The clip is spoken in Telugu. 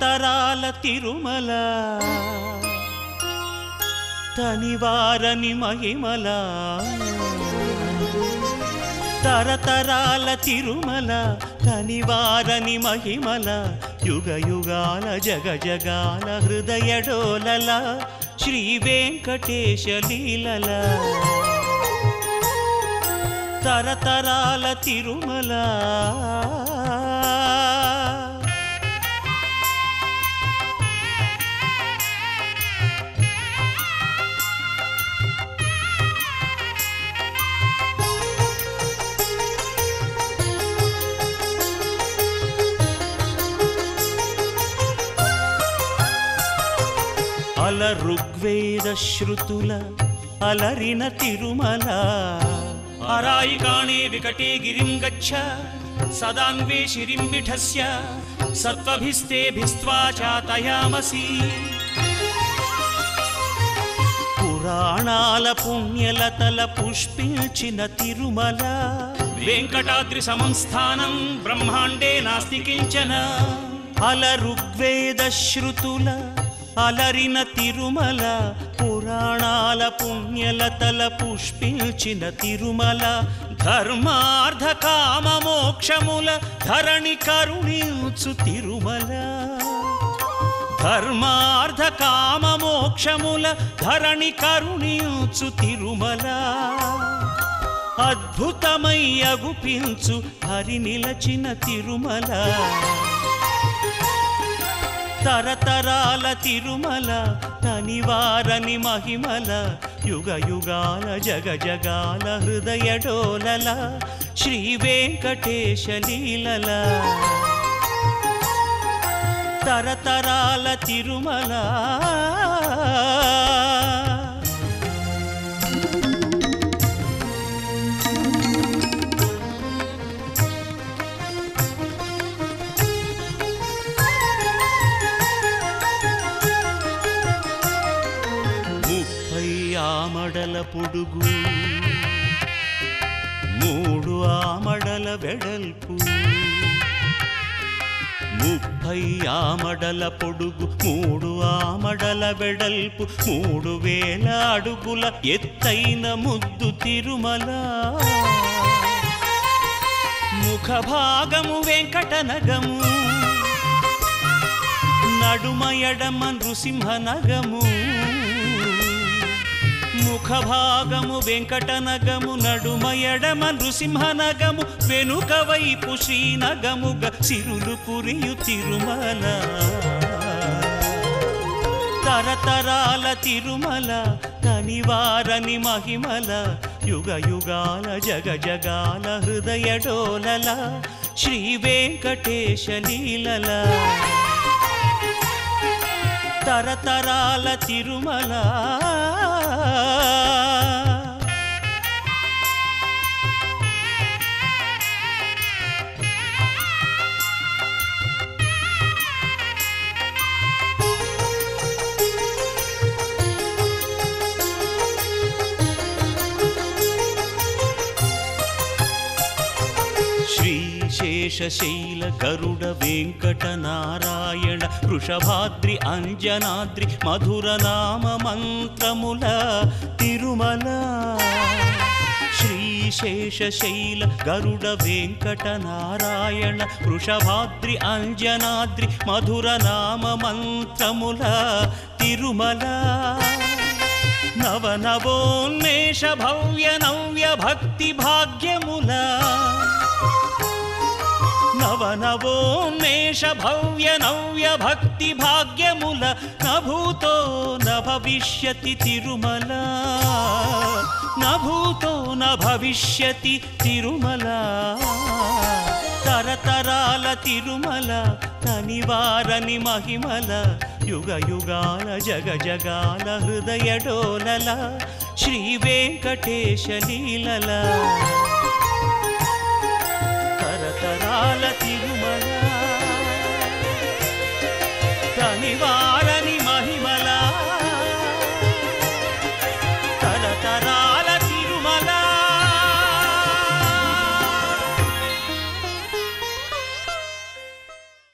తరతరాల తిరుమల తనివారని మహిమల తరతరాల తిరుమల తనివారని మహిమల యుగ యుగాల జగ జగాల హృదయ డోలల శ్రీ వెంకటేశ లీలల తరతరాల తిరుమల అల ఋగ్వేద శృతుల అలరిన తిరుమల అరాయికాణే వికటే గిరిం గచ్చ సదాన్వే శిరిం విఠస్య సత్వభిస్తేభిస్త్వా చాతయామసి పురాణాల పుణ్యలతల పుష్పించిన తిరుమల వెంకటాద్రి సమం స్థానం బ్రహ్మాండే నాస్తి కించన అల ఋగ్వేద శృతుల అలరిన తిరుమల పురాణాల పుణ్యలతల పుష్పించిన తిరుమల ధర్మార్థ కామ మోక్షముల ధరణి కరుణించు తిరుమల ధర్మార్థ కామ మోక్షముల ధరణి కరుణించు తిరుమల అద్భుతమై అగుపించు హరి నిలచిన తిరుమల తరతరాల తిరుమల తనివారని మహిమల యుగ యుగాల జగ జగాల హృదయ డోలల శ్రీ వెంకటేశ లీలల తరతరాల తిరుమల ఆమడల పొడుగు 3 ఆమడల వెడల్పు 30 ఆమడల పొడుగు 3 ఆమడల వెడల్పు 3000 అడుగుల ఎత్తైన ముద్దు తిరుమల ముఖ భాగము వెంకటనగము నడుమ ఎడమ నృసింహనగము ముఖ భాగము వెంకటనగము నడుమ ఎడమ నృసింహనగము వెనుక వైపు శ్రీనగముగ సిరులు పురియు తిరుమల తరతరాల తిరుమల తనివారని మహిమల యుగ యుగాల జగ జగాల హృదయ డోలల శ్రీ వెంకటేశ లీలల తరతరాల తిరుమల శేషశైల గరుడ వెంకట నారాయణ వృషభాద్రి అంజనాద్రి మధుర నామ మంత్రముల తిరుమల శ్రీశేషశైల గరుడ వెంకట నారాయణ వృషభాద్రి అంజనాద్రి మధుర నామ మంత్రముల తిరుమల నవనవోన్మేష భవ్య నవ్య భక్తి భాగ్యముల నవనవోన్మేష భవ్య నవ్య భక్తి భాగ్యముల నభూతో నభవిష్యతి తిరుమల నభూతో నభవిష్యతి తిరుమల తరతరాల తిరుమల తనివారని మహిమల యుగ యుగాల జగ జగాల హృదయ డోలల శ్రీ వెంకటేశ లీలల తరతరాల తిరుమల